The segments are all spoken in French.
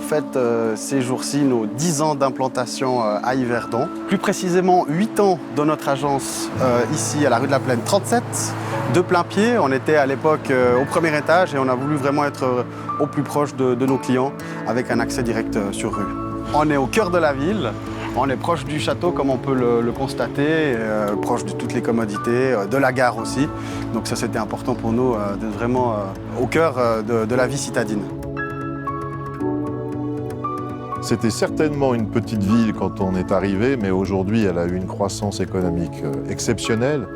fête ces jours-ci nos 10 ans d'implantation à Yverdon. Plus précisément 8 ans dans notre agence ici à la rue de la Plaine 37, de plein pied. On était à l'époque au premier étage et on a voulu vraiment être au plus proche de nos clients avec un accès direct sur rue. On est au cœur de la ville. On est proche du château, comme on peut le constater, proche de toutes les commodités, de la gare aussi. Donc ça, c'était important pour nous d'être vraiment au cœur de la vie citadine. C'était certainement une petite ville quand on est arrivé, mais aujourd'hui, elle a eu une croissance économique exceptionnelle,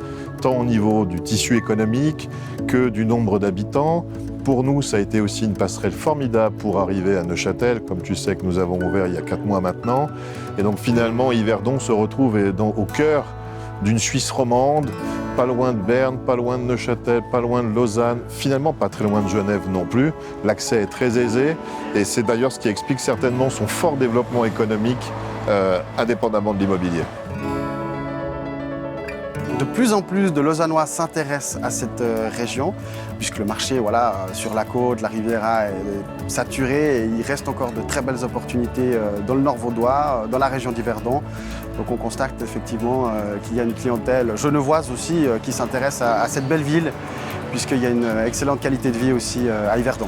tant au niveau du tissu économique que du nombre d'habitants. Pour nous, ça a été aussi une passerelle formidable pour arriver à Neuchâtel, comme tu sais que nous avons ouvert il y a 4 mois maintenant. Et donc finalement, Yverdon se retrouve au cœur d'une Suisse romande, pas loin de Berne, pas loin de Neuchâtel, pas loin de Lausanne, finalement pas très loin de Genève non plus. L'accès est très aisé et c'est d'ailleurs ce qui explique certainement son fort développement économique, indépendamment de l'immobilier. De plus en plus de Lausannois s'intéressent à cette région, puisque le marché sur la côte, la Riviera est saturé et il reste encore de très belles opportunités dans le Nord vaudois, dans la région d'Yverdon. Donc on constate effectivement qu'il y a une clientèle genevoise aussi qui s'intéresse à cette belle ville, puisqu'il y a une excellente qualité de vie aussi à Yverdon.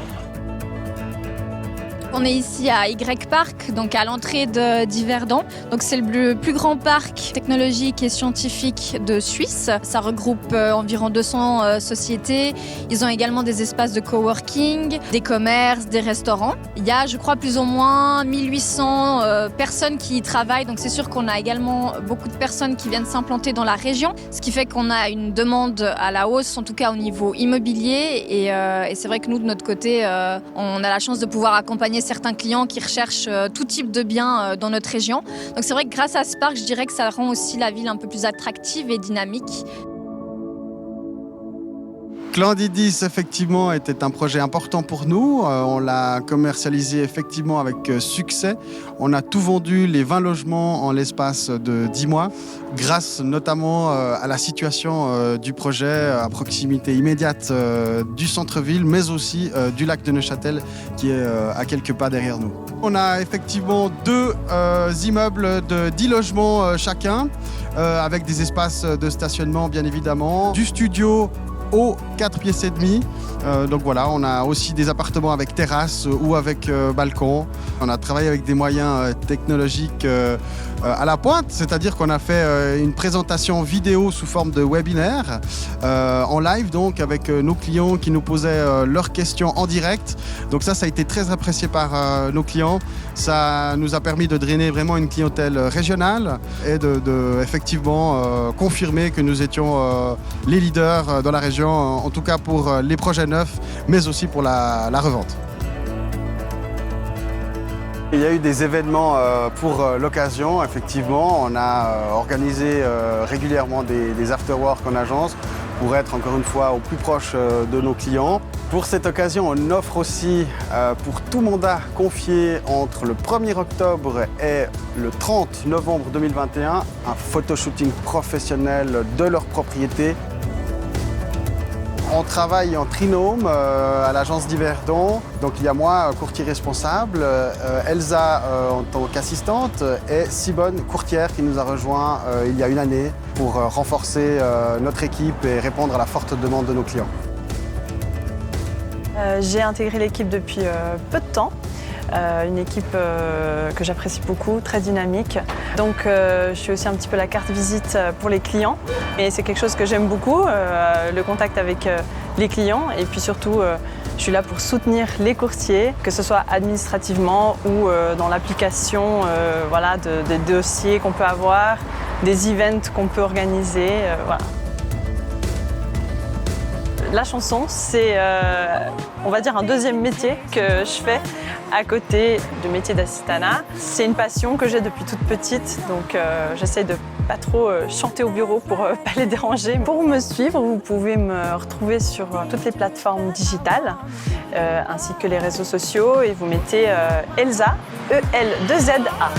On est ici à Y-Park, donc à l'entrée d'Yverdon. Donc c'est le plus grand parc technologique et scientifique de Suisse. Ça regroupe environ 200 sociétés. Ils ont également des espaces de coworking, des commerces, des restaurants. Il y a, je crois, plus ou moins 1800 personnes qui y travaillent. Donc c'est sûr qu'on a également beaucoup de personnes qui viennent s'implanter dans la région, ce qui fait qu'on a une demande à la hausse, en tout cas au niveau immobilier. Et c'est vrai que nous, de notre côté, on a la chance de pouvoir accompagner certains clients qui recherchent tout type de biens dans notre région. Donc c'est vrai que grâce à ce parc, je dirais que ça rend aussi la ville un peu plus attractive et dynamique. Clan d'Idis, effectivement, était un projet important pour nous. On l'a commercialisé effectivement avec succès. On a tout vendu, les 20 logements, en l'espace de 10 mois, grâce notamment à la situation du projet à proximité immédiate du centre-ville, mais aussi du lac de Neuchâtel, qui est à quelques pas derrière nous. On a effectivement 2 immeubles de 10 logements chacun, avec des espaces de stationnement, bien évidemment, du studio aux 4 pièces et demie. Donc voilà, on a aussi des appartements avec terrasse ou avec balcon. On a travaillé avec des moyens technologiques à la pointe, c'est-à-dire qu'on a fait une présentation vidéo sous forme de webinaire en live, donc avec nos clients qui nous posaient leurs questions en direct. Donc ça a été très apprécié par nos clients. Ça nous a permis de drainer vraiment une clientèle régionale et de effectivement confirmer que nous étions les leaders dans la région, en tout cas pour les projets neufs, mais aussi pour la revente. Il y a eu des événements pour l'occasion, effectivement. On a organisé régulièrement des after-work en agence pour être encore une fois au plus proche de nos clients. Pour cette occasion, on offre aussi pour tout mandat confié entre le 1er octobre et le 30 novembre 2021 un photoshooting professionnel de leur propriété. On travaille en trinôme à l'agence d'Yverdon. Donc il y a moi, courtier responsable, Elsa en tant qu'assistante et Sibonne, courtière, qui nous a rejoint il y a une année pour renforcer notre équipe et répondre à la forte demande de nos clients. J'ai intégré l'équipe depuis peu de temps. Une équipe que j'apprécie beaucoup, très dynamique. Donc je suis aussi un petit peu la carte visite pour les clients. Et c'est quelque chose que j'aime beaucoup, le contact avec les clients. Et puis surtout, je suis là pour soutenir les courtiers, que ce soit administrativement ou dans l'application des dossiers qu'on peut avoir, des events qu'on peut organiser. Voilà. La chanson, c'est, on va dire, un deuxième métier que je fais à côté du métier d'assistana. C'est une passion que j'ai depuis toute petite, donc j'essaie de pas trop chanter au bureau pour pas les déranger. Pour me suivre, vous pouvez me retrouver sur toutes les plateformes digitales, ainsi que les réseaux sociaux, et vous mettez Elsa, E-L-2-Z-A.